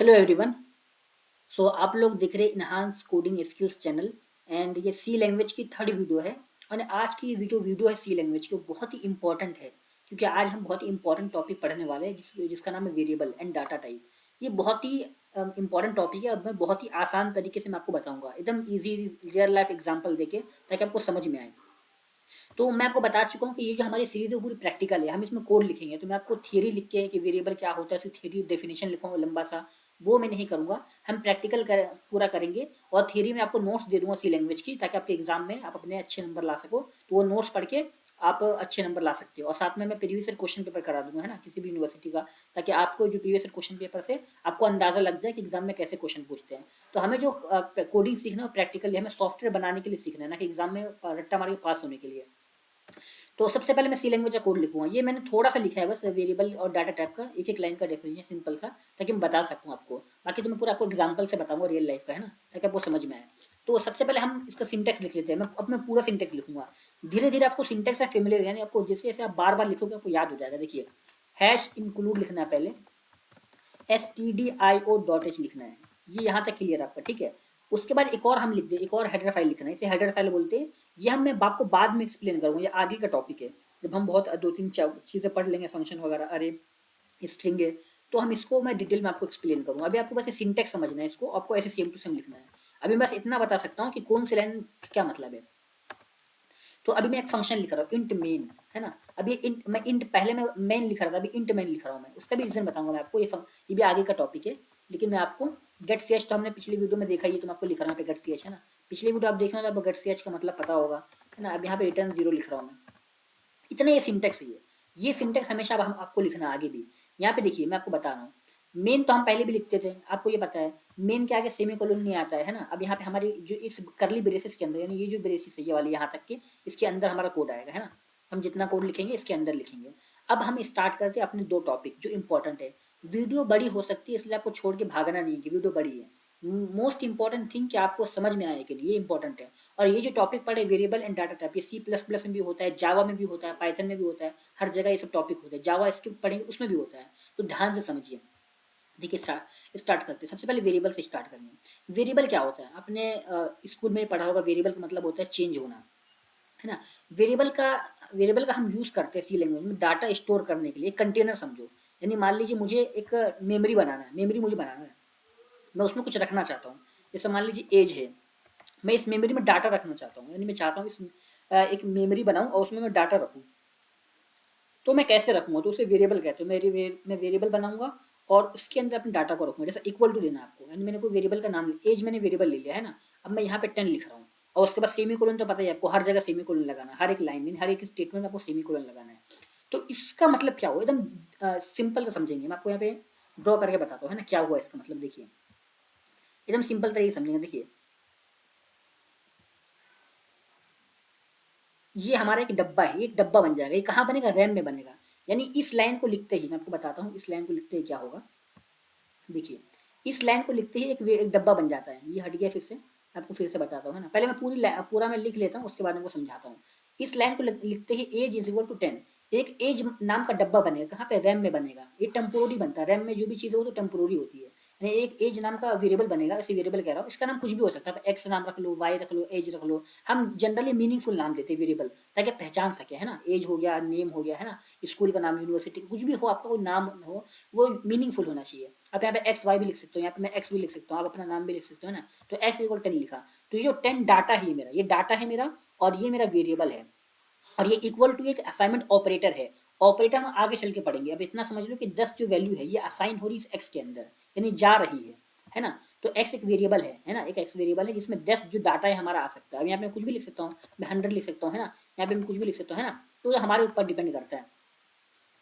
Hello everyone. सो आप लोग देख रहे हैं enhance coding skills channel and ये सी लैंग्वेज की थर्ड वीडियो है। और आज की ये जो वीडियो है सी लैंग्वेज की वो बहुत ही इंपॉर्टेंट है, क्योंकि आज हम बहुत ही इंपॉर्टेंट टॉपिक पढ़ने वाले हैं जिसका नाम है वेरिएबल एंड डाटा टाइप। ये बहुत ही इंपॉर्टेंट टॉपिक है। अब मैं बहुत ही आसान तरीके से मैं आपको बताऊंगा, एकदम ईजी रियल लाइफ एग्जाम्पल देके, ताकि आपको समझ में आए। तो मैं आपको बता चुका हूँ कि ये जो हमारी सीरीज है वो पूरी प्रैक्टिकल है। हम इसमें कोड लिखेंगे, तो मैं आपको थियरी लिख के कि वेरिएबल क्या होता है उसकी थियरी डेफिनेशन लिखूंगा लंबा सा, वो मैं नहीं करूंगा। हम पूरा करेंगे। और थियरी में आपको नोट्स दे दूंगा सी लैंग्वेज की, ताकि आपके एग्जाम में आप अपने अच्छे नंबर ला सको। तो वो नोट्स पढ़ के आप अच्छे नंबर ला सकते हो। और साथ में मैं प्रीवियस ईयर क्वेश्चन पेपर करा दूंगा, है ना, किसी भी यूनिवर्सिटी का, ताकि आपको जो प्रीवियस ईयर क्वेश्चन पेपर से आपको अंदाजा लग जाए कि एग्जाम में कैसे क्वेश्चन पूछते हैं। तो हमें जो कोडिंग सीखना है प्रैक्टिकली हमें सॉफ्टवेयर बनाने के लिए सीखना है, ना कि एग्जाम में रट्टा मार के पास होने के लिए। तो सबसे पहले मैं सी लैंग्वेज का कोड लिखूंगा। ये मैंने थोड़ा सा लिखा है बस, वेरिएबल और डाटा टाइप का एक एक लाइन का डेफिनेशन सिंपल सा, ताकि मैं बता सकूं आपको। बाकी तो मैं पूरा आपको एग्जांपल से बताऊंगा रियल लाइफ का, है ना, ताकि आपको समझ में आए। तो सबसे पहले हम इसका सिंटेक्स लिख लेते हैं। मैं पूरा सिंटेक्स लिखूंगा। धीरे धीरे आपको सिंटेक्स से फेमिलियर, यानी आपको जैसे जैसे आप बार बार लिखोगे आपको याद हो जाएगा। देखिए, हैश इंक्लूड लिखना है पहले, stdio.h लिखना है। ये यहाँ तक क्लियर आपका, ठीक है। उसके बाद एक और हम लिख दें, एक और हेडर फाइल लिखना है, इसे हेडर फाइल बोलते हैं। ये हम मैं आपको बाद में एक्सप्लेन करूंगा, ये आगे का टॉपिक है। जब हम बहुत दो तीन चीज़ें पढ़ लेंगे, फंक्शन वगैरह, अरे स्ट्रिंग है, तो हम इसको मैं डिटेल में आपको एक्सप्लेन करूंगा। अभी आपको बस ये सिंटेक्स समझना है, इसको आपको ऐसे सेम टू सेम लिखना है। अभी बस इतना बता सकता हूँ कि कौन सी लाइन क्या मतलब है। तो अभी मैं एक फंक्शन लिख रहा हूँ इंट मेन, है ना। अभी इंट मैं इंट पहले मैं मेन लिख रहा था, अभी इंट मेन लिख रहा हूँ मैं। उसका भी रीजन बताऊंगा मैं आपको। ये भी आगे का टॉपिक है, लेकिन मैं आपको गेट सी एच तो हमने पिछली वीडियो में देखा ही है, तो मैं आपको लिख रहा हूँ गेट सी एच, है ना। पिछली वीडियो आप देखना तो आपको गेट सी एच का मतलब पता होगा, है ना। अब यहाँ पे रिटर्न जीरो लिख रहा हूँ मैं। इतना ये सिंटेक्स है। ये सिंटेक्स हमेशा अब हम आपको लिखना है आगे भी। यहाँ पे देखिए मैं आपको बता रहा हूँ, मेन तो हम पहले भी लिखते थे, आपको ये पता है। मेन के आगे सेमी कोलन नहीं आता है ना। अब यहाँ पे हमारी जो इस करली ब्रेसेस के अंदर, यानी ये जो ब्रेसेस है ये वाली यहाँ तक के, इसके अंदर हमारा कोड आएगा, है ना। हम जितना कोड लिखेंगे इसके अंदर लिखेंगे। अब हम स्टार्ट करते हैं अपने दो टॉपिक जो इंपॉर्टेंट है। वीडियो बड़ी हो सकती है, इसलिए आपको छोड़ के भागना नहीं है कि वीडियो बड़ी है। मोस्ट इंपॉर्टेंट थिंग कि आपको समझ में आए कि नहीं, ये इंपॉर्टेंट है। और ये जो टॉपिक पढ़े वेरिएबल एंड डाटा टाइप, ये सी प्लस प्लस में भी होता है, जावा में भी होता है, पाइथन में भी होता है। हर जगह ये सब टॉपिक होते हैं। जावा स्क्रिप्ट पढ़ेंगे उसमें भी होता है। तो ध्यान से समझिए। देखिए स्टार्ट करते हैं। सबसे पहले वेरिएबल से स्टार्ट करेंगे। वेरिएबल क्या होता है, आपने स्कूल में पढ़ा होगा। वेरिएबल का मतलब होता है चेंज होना, है ना। वेरिएबल का हम यूज़ करते हैं सी लैंग्वेज में डाटा स्टोर करने के लिए। कंटेनर समझो, यानी मान लीजिए मुझे एक मेमोरी बनाना है, मेमोरी मुझे बनाना है, मैं उसमें कुछ रखना चाहता हूँ। जैसे मान लीजिए एज है, मैं इस मेमोरी में डाटा रखना चाहता हूँ, यानी मैं चाहता हूँ एक मेमोरी बनाऊँ और उसमें मैं डाटा रखूँ। तो मैं कैसे रखूँगा, तो उसे वेरिएबल कहते हैं। मैं वेरिएबल बनाऊंगा और उसके अंदर अपने डाटा को रखूँगा। जैसे इक्वल टू लेना आपको, यानी मैंने कोई वेरिएबल का नाम, एज मैंने वेरिएबल ले लिया, है ना। अब मैं यहाँ पे 10 लिख रहा हूँ, और उसके बाद सेमी कोलन तो पता ही है आपको, हर जगह सेमी कोलन लगाना, हर एक लाइन में, हर एक स्टेटमेंट में आपको सेमी कोलन लगाना है। तो इसका मतलब क्या हुआ, एकदम सिंपल से समझेंगे। मैं आपको यहाँ पे ड्रॉ करके बताता हूँ, है ना, क्या हुआ इसका मतलब। देखिए एकदम सिंपल तरीके से समझेंगे। देखिए ये हमारा एक डब्बा है, एक डब्बा बन जाएगा। ये कहाँ बनेगा, रैम में बनेगा। यानी इस लाइन को लिखते ही, मैं आपको बताता हूँ, इस लाइन को लिखते ही क्या होगा। देखिए इस लाइन को लिखते ही एक डब्बा बन जाता है। ये हट गया, फिर से मैं आपको फिर से बताता हूँ, है ना। पहले मैं पूरा मैं लिख लेता हूँ, उसके बाद मैं आपको समझाता हूँ। इस लाइन को लिखते ही एज इज इक्वल टू 10, एक एज नाम का डब्बा बनेगा। कहाँ पे, रैम में बनेगा। ये टेम्पोररी बनता है, रैम में जो भी चीज़ है वो तो टेम्पोररी होती है। यानी एक एज नाम का वेरिएबल बनेगा। ऐसे वेरिएबल कह रहा हूँ, इसका नाम कुछ भी हो सकता है। एक्स नाम रख लो, वाई रख लो, एज रख लो। हम जनरली मीनिंगफुल नाम देते हैं वेरिएबल, ताकि पहचान सके, है ना। एज हो गया, नेम हो गया, है ना, स्कूल का नाम, यूनिवर्सिटी, कुछ भी हो आपका कोई नाम हो, वो मीनिंगफुल होना चाहिए। आप यहाँ पे एक्स वाई भी लिख सकते हो, यहाँ पे मैं एक्स भी लिख सकता हूँ, आप अपना नाम भी लिख सकते हो, है ना। तो एक्स इक्वल 10 लिखा। तो ये जो 10 डाटा है मेरा, ये डाटा है मेरा, और ये मेरा वेरिएबल है। और ये इक्वल टू एक असाइनमेंट ऑपरेटर है। ऑपरेटर हम आगे चल के पढ़ेंगे। अब इतना समझ लो कि 10 जो वैल्यू है ये असाइन हो रही है इस एक्स के अंदर, यानी जा रही है ना। तो एक्स एक वेरिएबल है ना, एक एक्स वेरिएबल है जिसमें 10 जो डाटा है हमारा आ सकता है। अब यहाँ पे कुछ भी लिख सकता हूँ, मैं 100 लिख सकता हूँ, है ना। यहाँ पे मैं कुछ भी लिख सकता हूँ, है ना। तो ये हमारे ऊपर डिपेंड करता है।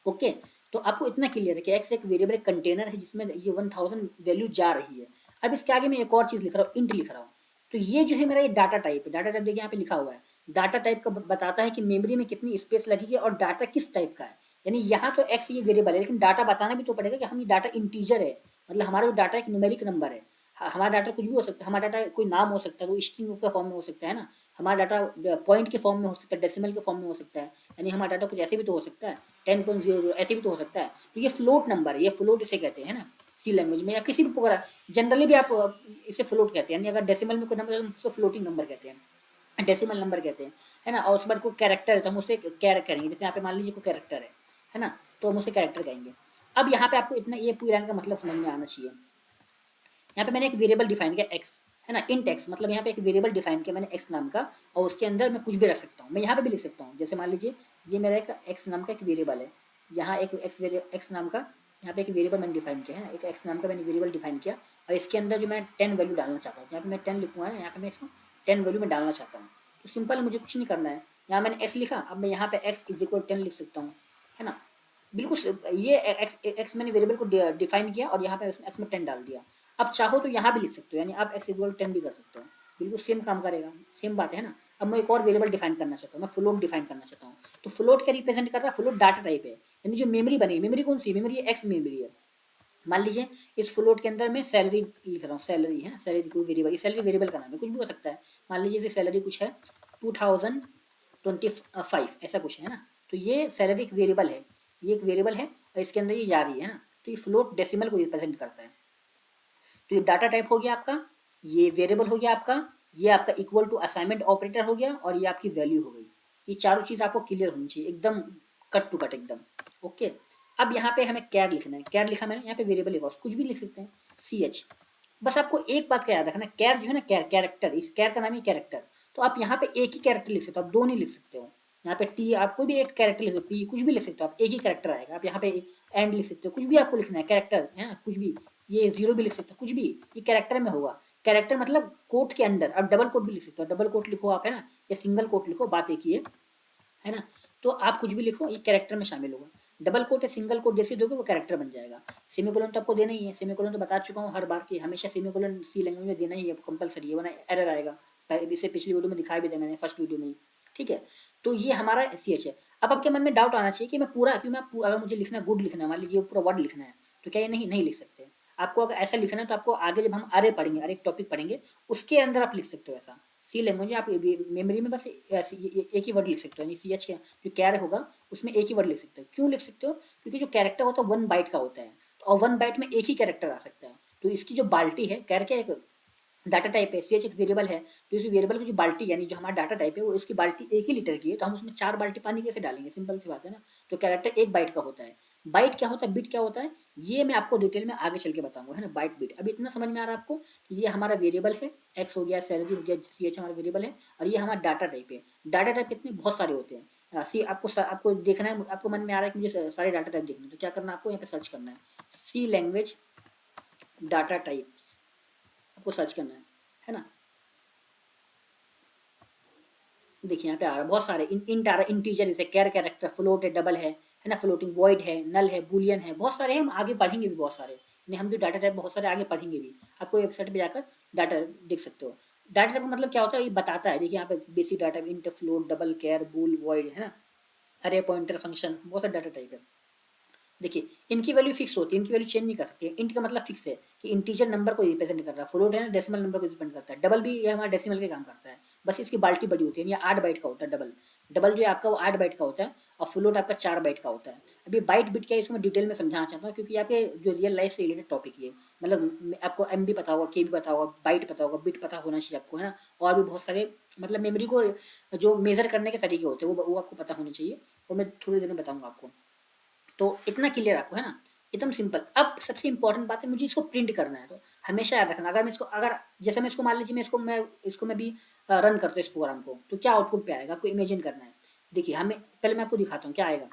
ओके। तो आपको इतना क्लियर है कि एक्स एक वेरिएबल कंटेनर है जिसमें ये 1000 वैल्यू जा रही है। अब इसके आगे मैं एक और चीज़ लिख रहा हूँ, इंट लिख रहा हूँ। तो ये जो है मेरा ये डाटा टाइप है। डाटा टाइप देखिए यहाँ पे लिखा हुआ है। डाटा टाइप का बताता है कि मेमोरी में कितनी स्पेस लगेगी और डाटा किस टाइप का है। यानी यहाँ तो एक्स ये वेरिएबल है, लेकिन डाटा बताना भी तो पड़ेगा कि हम ये डाटा इंटीजर है, मतलब हमारा जो डाटा एक न्यूमेरिक नंबर है। हमारा डाटा कुछ भी हो सकता है। हमारा डाटा कोई नाम हो सकता है, वो स्ट्रिंग के फॉर्म में हो सकता है ना। हमारा डाटा पॉइंट के फॉर्म में हो सकता है, डेसिमल के फॉर्म में हो सकता है। यानी हमारा डाटा कुछ ऐसे भी तो हो सकता है, 10.00 ऐसे भी तो हो सकता है। तो ये फ्लोट नंबर है, ये फ्लोट इसे कहते हैं ना। सी लैंग्वेज में या किसी भी प्रोग्राम जनरली भी आप इसे फ्लोट कहते हैं, यानी अगर डेसिमल में कोई नंबर है तो हम उसको फ्लोटिंग नंबर कहते हैं, डेसिमल नंबर कहते हैं, है ना। और उसके बाद कोई कैरेक्टर है तो हम उसे कैर करेंगे, जैसे यहाँ पे मान लीजिए कोई कैरेक्टर है ना, तो हम उसे कैरेक्टर कहेंगे। अब यहाँ पे आपको इतना ये पूरी लाइन का मतलब समझ में आना चाहिए। यहाँ पे मैंने एक वेरिएबल डिफाइन किया एक्स, है ना, इंट एक्स, मतलब यहाँ पे एक वेरिएबल डिफाइन किया मैंने एक्स नाम का, और उसके अंदर मैं कुछ भी रख सकता हूँ, मैं यहाँ पे भी लिख सकता हूँ। जैसे मान लीजिए ये मेरा एक एक्स नाम का एक वेरिएबल है, यहाँ एक एक्स नाम का यहाँ पे एक वेरिएबल मैंने डिफाइन किया है ना, एक एक्स नाम का मैंने वेरिएबल डिफाइन किया, और इसके अंदर जो मैं 10 वैल्यू डालना चाहता हूँ, यहाँ पे मैं 10 लिखूंगा ना, यहाँ पे मैं इसको 10 वैल्यू में डालना चाहता हूँ। तो सिंपल मुझे कुछ नहीं करना है, यहाँ मैंने एक्स लिखा, अब मैं यहाँ पे एक्स इज इक्वल 10 लिख सकता हूँ, है ना। बिल्कुल ये एक्स मैंने वेरिएबल को डिफाइन किया और यहाँ पे एक्स में 10 डाल दिया। अब चाहो तो यहाँ भी लिख सकते हो, यानी आप एक्स इक्वल 10 भी कर सकते हो, बिल्कुल सेम काम करेगा, सेम बात है ना। अब मैं एक और वेरिएबल डिफाइन करना चाहता हूँ, मैं फ्लोट डिफाइन करना चाहता हूँ। तो फ्लोट क्या रिप्रेजेंट कर रहा है, फ्लोट डाटा टाइप है, यानी जो मेमोरी बनी, मेमोरी कौन सी मेमोरी है, एक्स मेमोरी है। मान लीजिए इस फ्लोट के अंदर मैं सैलरी लिख रहा हूँ, सैलरी है, सैलरी कोई वेरिएबल, ये सैलरी वेरिएबल का नाम है, कुछ भी हो सकता है। मान लीजिए इसे सैलरी कुछ है 2025 ऐसा कुछ है ना, तो ये सैलरी एक वेरिएबल है, ये एक वेरिएबल है और इसके अंदर ये जा रही है ना, तो ये फ्लोट डेसिमल को रिप्रेजेंट करता है। तो ये डाटा टाइप हो गया आपका, ये वेरिएबल हो गया आपका, ये आपका इक्वल टू असाइनमेंट ऑपरेटर हो गया, और ये आपकी वैल्यू हो गई। ये चारों चीज़ आपको क्लियर होनी चाहिए एकदम, कट टू कट एकदम। ओके, अब यहाँ पे हमें कैर लिखना है, कैर लिखा मैंने, यहाँ पे वेरिएबल लिखा, कुछ भी लिख सकते हैं, सी एच। बस आपको एक बात का याद रखना, कैर जो है ना, कैर कैरेक्टर, इस कैर का नाम है कैरेक्टर। तो आप यहाँ पे एक ही कैरेक्टर लिख सकते हो, आप दो नहीं लिख सकते हो। यहाँ पे टी आप कोई भी एक कैरेक्टर लिख सकते हो, पी कुछ भी लिख सकते हो, आप एक ही कैरेक्टर आएगा। आप यहाँ पे एंड लिख सकते हो, कुछ भी आपको लिखना है, कैरेक्टर है ना, कुछ भी, ये जीरो भी लिख सकते हो, कुछ भी, ये कैरेक्टर में होगा। कैरेक्टर मतलब कोट के अंदर, आप डबल कोट भी लिख सकते हो, डबल कोट लिखो आप, है ना, या सिंगल कोट लिखो, बात एक ही है ना। तो आप कुछ भी लिखो, ये कैरेक्टर में शामिल होगा। डबल कोट या सिंगल कोट जैसे दोगे वो कैरेक्टर बन जाएगा। सेमीकोलन तो आपको देना ही है, सेमीकोलन तो बता चुका हूँ हर बार कि हमेशा सेमीकोलन सी लैंग्वेज में देना ही है, कंपलसरी है, वरना एरर आएगा। इसे पिछली वीडियो में दिखाया भी था मैंने, फर्स्ट वीडियो में ही, ठीक है। तो ये हमारा सी एच है। अब आपके मन में डाउट आना चाहिए कि मैं पूरा क्यों, मैं अगर मुझे लिखना गुड लिखना है, मान लीजिए पूरा वर्ड लिखना है, तो क्या ये नहीं लिख सकते। आपको अगर ऐसा लिखना है तो आपको आगे जब हम अरे पढ़ेंगे, अरे एक टॉपिक पढ़ेंगे, उसके अंदर आप लिख सकते हो ऐसा। सी लैंग्वेज आप मेमोरी में बस एक ही वर्ड लिख सकते हो, यानी सी एच का जो कैर होगा उसमें एक ही वर्ड लिख सकते हो। क्यों लिख सकते हो, क्योंकि जो कैरेक्टर होता है 1 बाइट का होता है, और 1 बाइट में एक ही कैरेक्टर आ सकता है। तो इसकी जो बाल्टी है, कैर क्या एक डाटा टाइप है, सी एच एक वेरिएबल है, तो इस वेरिएबल की जो बाल्टी यानी जो हमारा डाटा टाइप है वो इसकी बाल्टी 1 ही लीटर की है, तो हम उसमें 4 बाल्टी पानी कैसे डालेंगे, सिंपल सी बात है ना। तो कैरेक्टर 1 बाइट का होता है। बाइट क्या होता है, बिट क्या होता है, ये मैं आपको डिटेल में आगे चल के बताऊंगा, है ना। बाइट बिट अभी इतना समझ में आ रहा है आपको कि ये हमारा वेरिएबल है, एक्स हो गया, सैलरी हो गया, सी एच हमारा वेरिएबल है, और ये हमारा डाटा टाइप है। डाटा टाइप कितने बहुत सारे होते हैं, सी आपको देखना है, आपको मन में आ रहा है कि मुझे सारे डाटा टाइप देखना है, तो क्या करना है आपको, यहाँ पे सर्च करना है, सी लैंग्वेज डाटा टाइप, आपको सर्च करना है ना। देखिए यहाँ पे आ रहा है बहुत सारे, इंट आ रहा है, इंटीजर जैसे कैर कैरेक्टर, फ्लोट है, डबल है ना, फ्लोटिंग, वॉइड है, नल है, बुलियन है, बहुत सारे हैं, हम आगे पढ़ेंगे भी बहुत सारे, यानी हम भी डाटा टाइप बहुत सारे आगे पढ़ेंगे भी। आपको वेबसाइट पे जाकर डाटा देख सकते हो। डाटा टाइप का मतलब क्या होता है ये बताता है, देखिए यहाँ पे basic data, int, float, double, char, bool, void, है ना, अरे, पॉइंटर, फंक्शन, बहुत सारे डाटा टाइप है। देखिए इनकी वैल्यू फिक्स होती है, इनकी वैल्यू चेंज नहीं कर सकती है। इंट का मतलब फिक्स है कि इंटीजर नंबर को रिप्रेजेंट कर रहा है, फ्लोट है ना डेसिमल नंबर को रिप्रेजेंट करता है, डबल भी ये हमारा डेसिमल के काम करता है, बस इसकी बाल्टी बड़ी होती है, ये 8 बाइट का होता है। डबल डबल जो है आपका वो 8 बाइट का होता है, और फ्लोट आपका 4 बाइट का होता है। अभी बाइट बिट क्या है इसको मैं डिटेल में समझाना चाहता हूँ, क्योंकि आपके जो रियल लाइफ से रिलेटेड टॉपिक है, मतलब आपको एम बी पता होगा, के बी पता होगा, बाइट पता होगा, बिट पता होना चाहिए आपको, है ना। और भी बहुत सारे मतलब मेमोरी को जो मेजर करने के तरीके होते हैं वो आपको पता होने चाहिए, वो मैं थोड़ी देर में बताऊँगा आपको। तो इतना क्लियर आपको, है ना, एकदम सिंपल। अब सबसे इंपॉर्टेंट बात है, मुझे इसको प्रिंट करना है, तो हमेशा याद रखना, अगर मैं इसको, अगर जैसे मैं इसको मान लीजिए मैं भी रन करता हूँ इस प्रोग्राम को, तो क्या आउटपुट पे आएगा आपको इमेजिन करना है। देखिए हमें पहले मैं आपको दिखाता हूँ क्या आएगा।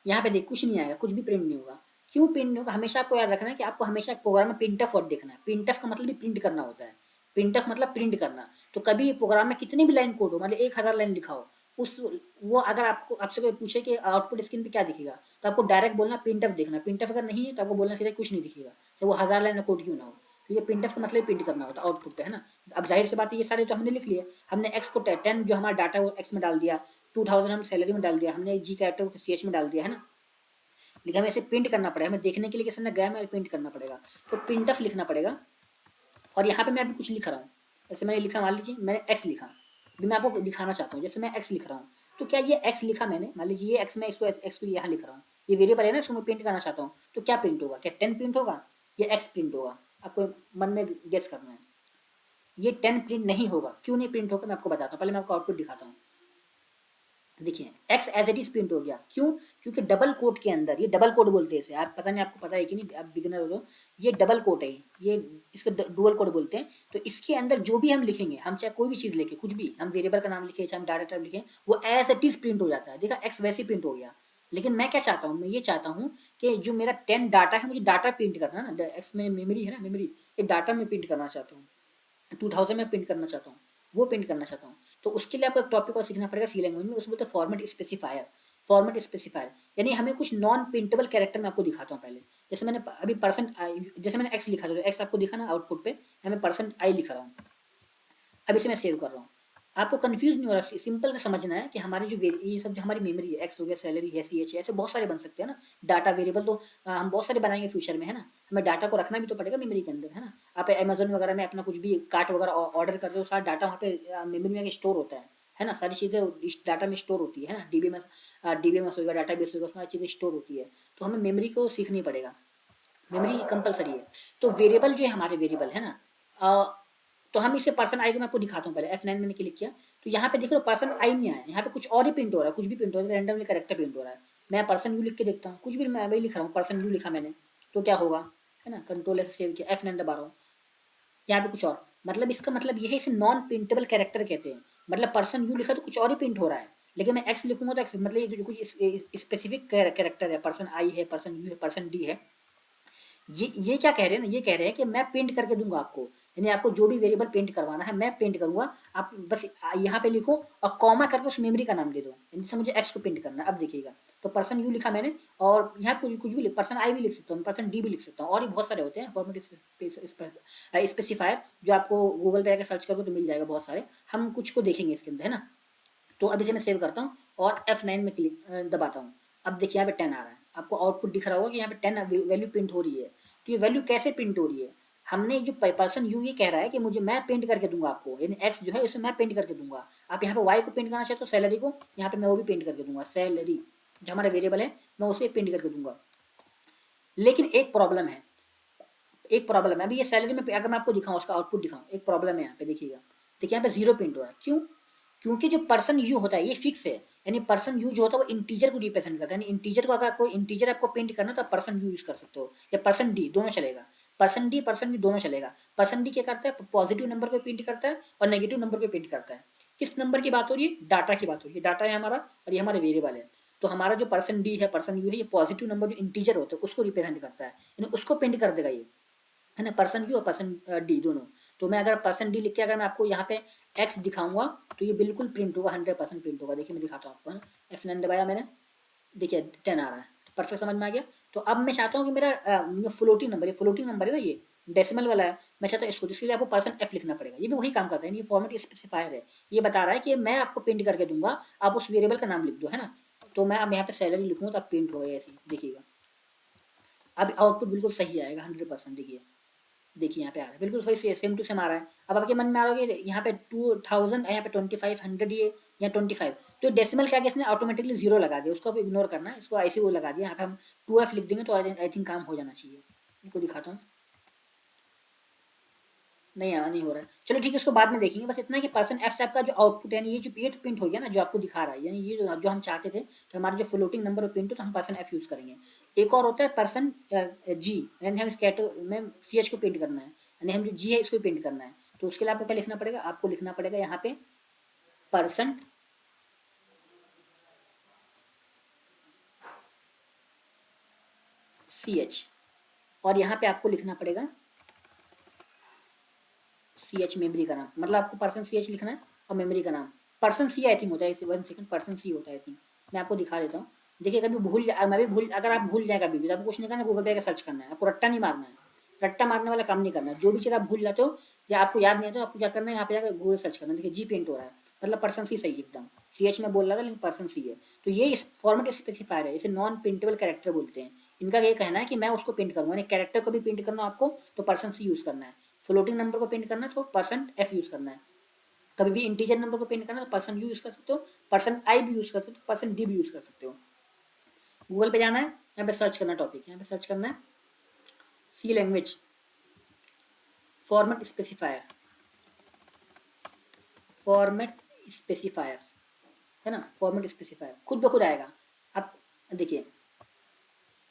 यहाँ पे देख कुछ नहीं आएगा, कुछ भी प्रिंट नहीं होगा। क्यों प्रिंट नहीं होगा, हमेशा आपको याद रखना है कि आपको हमेशा प्रोग्राम में प्रिंटफ वर्ड देखना है। प्रिंटफ का मतलब भी प्रिंट करना होता है, प्रिंटफ मतलब प्रिंट करना। तो कभी प्रोग्राम में कितनी भी लाइन कोड हो, मतलब 1000 लाइन लिखा हो, उस वो अगर आपको आपसे कोई पूछे कि आउटपुट स्क्रीन पे क्या दिखेगा, तो आपको डायरेक्ट बोलना प्रिंटफ देखना। प्रिंटफ अगर नहीं है तो आपको बोलना सीधा कुछ नहीं दिखेगा, चाहे वो 1000 लाइन कोड क्यों ना हो, क्योंकि प्रिंटफ का मतलब प्रिंट करना होता है आउटपुट पे, है ना। अब जाहिर सी बात है ये सारे तो हमने लिख लिया, हमने एक्स को 10 जो हमारा डाटा है वो एक्स में डाल दिया, 2000 हम सैलरी में डाल दिया, हमने जी कैरेक्टर को सी एच में डाल दिया, है ना। लेकिन हमें इसे प्रिंट करना पड़ेगा, हमें देखने के लिए किसी ने गया हमें प्रिंट करना पड़ेगा, तो प्रिंटफ लिखना पड़ेगा। और यहाँ पे मैं अभी कुछ लिख रहा हूँ, जैसे मैंने लिखा, मान लीजिए मैंने एक्स लिखा, अभी मैं आपको दिखाना चाहता हूँ, जैसे मैं एक्स लिख रहा हूँ, तो क्या ये एक्स लिखा मैंने, मान लीजिए ये एक्स, मैं इसको एक्स को यहाँ लिख रहा हूँ, ये वेरिएबल है ना, इसको मैं प्रिंट करना चाहता हूँ, तो क्या प्रिंट होगा? क्या 10 प्रिंट होगा या एक्स प्रिंट होगा? आपको मन में गेस करना है। ये 10 प्रिंट नहीं होगा। क्यों नहीं प्रिंट होगा मैं आपको बताता हूँ। पहले मैं आपको आउटपुट दिखाता हूँ। देखिए x as it is print हो गया। क्यों? क्योंकि डबल कोट के अंदर, ये डबल कोड बोलते हैं इसे, आप पता नहीं आपको पता है कि नहीं, आप बिगिनर हो तो, ये डबल कोट है, ये इसको डुअल कोड बोलते हैं। तो इसके अंदर जो भी हम लिखेंगे, हम चाहे कोई भी चीज़ लिखे, कुछ भी हम वेरिएबल का नाम लिखे, चाहे हम डाटा टाइप लिखें, वो एज इट इज प्रिंट हो जाता है। देखा, एक्स वैसे प्रिंट हो गया। लेकिन मैं क्या चाहता हूँ, मैं ये चाहता हूँ कि जो मेरा 10 डाटा है, मुझे डाटा प्रिंट करना है ना, एक्स में मेमोरी है ना, मेमोरी, ये डाटा में प्रिंट करना चाहता हूँ, 2000 में प्रिंट करना चाहता हूँ, वो प्रिंट करना चाहता हूँ। तो उसके लिए आपको एक टॉपिक और सीखना पड़ेगा सी लैंग्वेज में, उसको बोलते हैं फॉर्मेट स्पेसिफायर। फॉर्मेट स्पेसिफायर यानी हमें कुछ नॉन प्रिंटेबल कैरेक्टर मैं आपको दिखाता हूँ पहले। जैसे मैंने अभी परसेंट आई, जैसे मैंने एक्स लिखा था, एक्स आपको दिखा ना आउटपुट पे, मैं परसेंट आई लिख रहा हूँ। अब इसे मैं सेव कर रहा हूँ। आपको कंफ्यूज नहीं हो रहा, सिंपल से समझना है कि हमारी जो ये सब जो हमारी मेमोरी है, एक्स हो गया, सैलरी है, सी एच है, ऐसे बहुत सारे बन सकते हैं ना डाटा वेरिएबल। तो हम बहुत सारे बनाएंगे फ्यूचर में, है ना। हमें डाटा को रखना भी तो पड़ेगा मेमोरी के अंदर, है ना। आप अमेजोन वगैरह में अपना कुछ भी कार्ट वगैरह ऑर्डर कर रहे हो, सारा डाटा वहाँ पे मेमोरी में स्टोर होता है ना। सारी चीज़ें इस डाटा में स्टोर होती है ना, डीबीएमएस होगा, डाटा बेस होगा, उसमें चीज़ें स्टोर होती है। तो हमें मेमोरी को सीखनी पड़ेगा, मेमोरी कंपलसरी है। तो वेरिएबल जो है हमारे वेरिएबल है ना, तो हम इसे पर्सन आई को मैं आपको दिखाता हूँ। पहले F9 मैंने क्लिक किया, तो यहाँ पे देख लो पर्सन आई नहीं आया, यहाँ पे कुछ और ही प्रिंट हो रहा है, कुछ भी प्रिंट हो रहा है, रैंडमली करेक्टर प्रिंट हो रहा है। मैं पर्सन यू लिख के देखता हूँ, कुछ भी मैं वही लिख रहा हूँ, पर्सन यू लिखा मैंने, तो क्या होगा, है ना। कंट्रोल ऐसे सेव किया, F9 दबा रहा हूँ, यहाँ पे कुछ और, मतलब इसका मतलब ये है, इसे नॉन प्रिंटेबल कैरेक्टर कहते हैं। मतलब पर्सन यू लिखा तो कुछ और ही प्रिंट हो रहा है, लेकिन मैं एक्स लिखूंगा तो एक्स, मतलब ये जो कुछ स्पेसिफिक कैरेक्टर है, पर्सन आई है, पर्सन यू है, पर्सन डी है, ये क्या कह रहे हैं ना, ये कह रहे हैं कि मैं प्रिंट करके दूंगा आपको। यानी आपको जो भी वेरिएबल प्रिंट करवाना है मैं प्रिंट करूंगा, आप बस यहाँ पे लिखो और कॉमा करके उस मेमोरी का नाम दे दो। यानी से मुझे एक्स को प्रिंट करना है। अब देखिएगा, तो पर्सन यू लिखा मैंने, और यहाँ कुछ कुछ भी पर्सन आई भी लिख सकता हूँ, पर्सन डी भी लिख सकता हूँ, और भी बहुत सारे होते हैं फॉर्मेट स्पेसिफायर, जो आपको गूगल पे आकर सर्च करोगे तो मिल जाएगा बहुत सारे। हम कुछ को देखेंगे इसके अंदर, है ना। तो अब इसे मैं सेव करता हूँ और F9 में क्लिक दबाता हूँ। अब देखिए यहाँ पे 10 आ रहा है, आपको आउटपुट दिख रहा होगा कि यहाँ पे 10 वैल्यू प्रिंट हो रही है। तो ये वैल्यू कैसे प्रिंट हो रही है, हमने जो पर्सन यू ये कह रहा है कि मुझे, मैं प्रिंट करके दूंगा आपको, यानी एक्स जो है उसे मैं प्रिंट करके दूंगा। आप यहाँ पे वाई को प्रिंट करना चाहते हो, सैलरी को, यहाँ पे मैं वो भी प्रिंट करके दूंगा, सैलरी जो हमारा वेरिएबल है मैं उसे प्रिंट करके दूंगा। लेकिन एक प्रॉब्लम है, एक प्रॉब्लम है। अभी ये सैलरी में अगर मैं आपको दिखाऊँ, उसका आउटपुट दिखाऊँ, एक प्रॉब्लम है यहाँ पे। देखिएगा, देखिए यहाँ पे 0 प्रिंट हो रहा है। क्यों? क्योंकि जो पर्सन यू होता है ये फिक्स है। यानी पर्सन यू जो होता है वो इंटीजर को रिप्रेजेंट करता है। यानी इंटीजर को, अगर कोई इंटीजर आपको प्रिंट करना है तो आप पर्सन यू यूज कर सकते हो, या पर्सन डी, दोनों चलेगा। पर्सन डी पर्सन यू दोनों चलेगा। पर्सन डी क्या करता है, पॉजिटिव नंबर को प्रिंट करता है और नेगेटिव नंबर को प्रिंट करता है। किस नंबर की बात हो रही है? डाटा की बात हो रही है। डाटा है हमारा और ये हमारे वेरिएबल है। तो हमारा जो पर्सन डी है, पर्सन यू है, ये पॉजिटिव नंबर जो इंटीजर होता है उसको रिप्रेजेंट करता है, यानी उसको प्रिंट कर देगा ये, है ना, पर्सन यू और पर्सन डी दोनों। तो मैं अगर पर्सन डी लिख के अगर मैं आपको यहाँ पे एक्स दिखाऊंगा तो ये बिल्कुल प्रिंट होगा, 100% प्रिंट होगा। देखिए मैं दिखाता हूँ आपको, है ना। F9 दबाया मैंने, देखिए 10 आ रहा है, परफेक्ट समझ में आ गया। तो अब मैं चाहता हूँ कि मेरा फ्लोटिंग नंबर, ये फ्लोटिंग नंबर है ना, ये डेसिमल वाला है, मैं चाहता हूँ इसको, जिसके लिए आपको पर्सन एफ लिखना पड़ेगा। ये भी वही काम करता है, ये फॉर्मेट स्पेसिफायर है। ये बता रहा है कि मैं आपको प्रिंट करके दूंगा, आप उस वेरिएबल का नाम लिख दो, है ना। तो मैं अब यहाँ पे सैलरी लिखूंगा तो अब प्रिंट होगा ऐसे, देखिएगा अब आउटपुट बिल्कुल सही आएगा 100%। देखिए, देखिए यहाँ पे आ रहा है बिल्कुल वही, सेम टू सेम आ रहा है। अब आपके मन में आ रहा है कि यहाँ पे 2000, यहाँ पे 2500, ये यहाँ 25, तो डेसिमल क्या, इसने ऑटोमेटिकली 0 लगा दिया, उसको आप इग्नोर करना है, इसको ऐसे वो लगा दिया। यहाँ पे हम 2F लिख देंगे तो आई थिंक काम हो जाना चाहिए। इनको दिखाता हूँ, नहीं हो रहा है, चलो ठीक है, उसको बाद में देखेंगे। बस इतना है कि पर्सन एफ से आपका जो आउटपुट है, ये जो पेट प्रिंट हो गया ना, जो आपको दिखा रहा है, यानी ये जो हम चाहते थे कि हमारे जो फ्लोटिंग नंबर प्रिंट हो, तो हम पर्सन एफ यूज़ करेंगे। एक और होता है पर्सन जी, यानी हम स्कैटर में सी एच को प्रिंट करना है, यानी हम जो जी है इसको प्रिंट करना है। तो उसके लिए आपको क्या लिखना पड़ेगा, आपको लिखना पड़ेगा यहाँ पे पर्सन सी एच, और यहाँ पे आपको लिखना पड़ेगा सी एच मेमोरी का नाम, मतलब आपको पर्सन सी एच लिखना है और मेमोरी का नाम पर्सन सी आई थिंक होता है। इसे 1 सेकंड, पर्सन सी होता है आई थिंक, मैं आपको दिखा देता हूँ। देखिए कभी मैं भी भूल, अगर आप भूल जाए कभी भी तो आपको कुछ नहीं करना, गूगल पे का सर्च करना है, आपको रट्टा नहीं मारना है, रट्टा मारने वाला काम नहीं करना है। जो भी चीज़ आप भूल जाते हो या आपको याद नहीं आता, आपको क्या करना है, यहाँ पे जाकर गूगल सर्च करना है। देखिए जी प्रिंट हो रहा है, मतलब पर्सन सी सही एकदम, सी एच में बोल रहा था लेकिन पर्सन सी है। तो ये इस फॉर्मेट स्पेसिफायर है, इसे नॉन प्रिंटेबल कैरेक्टर बोलते हैं। इनका ये कहना है कि मैं उसको प्रिंट करूँगा, यानी कैरेक्टर को भी प्रिंट करना आपको तो पर्सन सी यूज़ करना है, फ्लोटिंग नंबर को प्रिंट करना तो पर्सन एफ यूज़ करना है, कभी भी इंटीजर नंबर को प्रिंट करना तो पर्सन यू यूज़ कर सकते हो, पर्सन आई भी यूज़ कर सकते हो, पर्सन डी भी यूज़ कर सकते हो। गूगल पे जाना है, यहाँ पे सर्च करना टॉपिक, यहाँ पे सर्च करना है C language format specifier, format specifiers, है ना, फॉर्मेट स्पेसिफायर खुद ब खुद आएगा। अब देखिए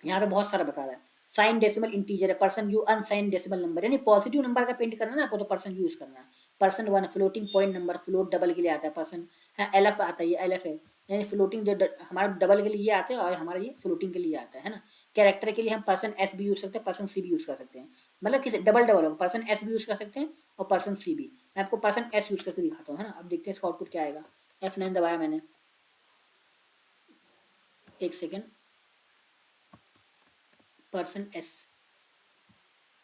यहाँ पे बहुत सारा बता रहा है, साइन डेसिमल इंटीजर है, परसेंट यू अनसाइन डेसिमल नंबर, यानी पॉजिटिव नंबर का प्रिंट करना है ना आपको तो परसेंट यूज करना है। Percent one floating point number, float double के लिए आता है परसेंट, है एलएफ आता है, ये एलएफ है, यानी फ्लोटिंग हमारा डबल के लिए ये आता है और हमारा ये फ्लोटिंग के लिए आता है ना। कैरेक्टर के लिए हम परसेंट एस भी यूज करते हैं, परसेंट सी भी यूज कर सकते हैं, मतलब किसी डबल डबल होगा, परसेंट एस भी यूज कर सकते हैं और परसेंट सी भी। मैं आपको परसेंट एस यूज करके दिखाता हूँ, है ना। अब देखते हैं इसका आउटपुट क्या आएगा। F9 दबाया मैंने, एक सेकेंड, पर्सन एस,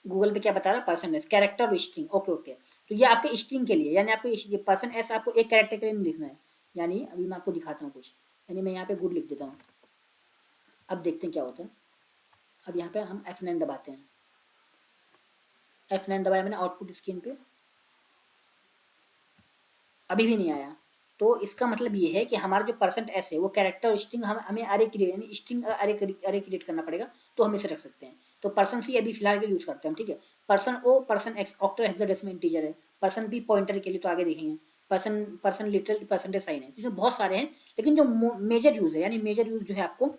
गूगल पे क्या बता रहा है, पर्सन एस कैरेक्टर और स्ट्रिंग, ओके ओके। तो ये आपके स्ट्रिंग के लिए, यानी आपको ये पर्सन एस आपको एक कैरेक्टर के लिए नहीं लिखना है, यानी अभी मैं आपको दिखाता हूँ कुछ, यानी मैं यहाँ पे गुड लिख देता हूँ। अब देखते हैं क्या होता है। अब यहाँ पे हम F9 दबाते हैं, F9 दबाया मैंने, आउटपुट स्क्रीन पे अभी भी नहीं आया। तो इसका मतलब ये है कि हमारा जो परसेंट एस है वो कैरेक्टर स्ट्रिंग हमें अरे क्रिएट, यानी स्ट्रिंग अरे क्रिएट करना पड़ेगा, तो हम इसे रख सकते हैं। तो पर्सन सी अभी फिलहाल के यूज करते हैं हम, ठीक है। Percent o, percent x octal hexadecimal integer है, पर्सन बी पॉइंटर के लिए तो आगे देखेंगे, percent percent literal percentage sign है, तो बहुत सारे हैं। लेकिन जो मेजर यूज है, यानी मेजर यूज जो है आपको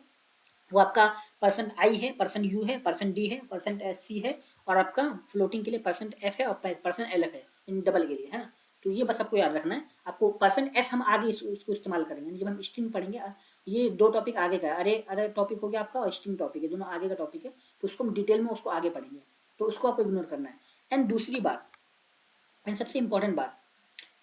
वो आपका पर्सन आई है, पर्सन यू है, पर्सन डी है, पर्सन सी है, और आपका फ्लोटिंग के लिए पर्सन एफ है और पर्सन एल एफ है, इन डबल के लिए, है ना। तो ये बस आपको याद रखना है। आपको पर्सन एस हम आगे उसको इस्तेमाल करेंगे जब हम स्ट्रिंग पढ़ेंगे। ये दो टॉपिक आगे का है, अरे अरे टॉपिक हो गया आपका और स्ट्रिंग टॉपिक है, दोनों आगे का टॉपिक है, तो उसको हम डिटेल में उसको आगे पढ़ेंगे, तो उसको आपको इग्नोर करना है। एंड दूसरी बात, एंड सबसे इंपॉर्टेंट बात,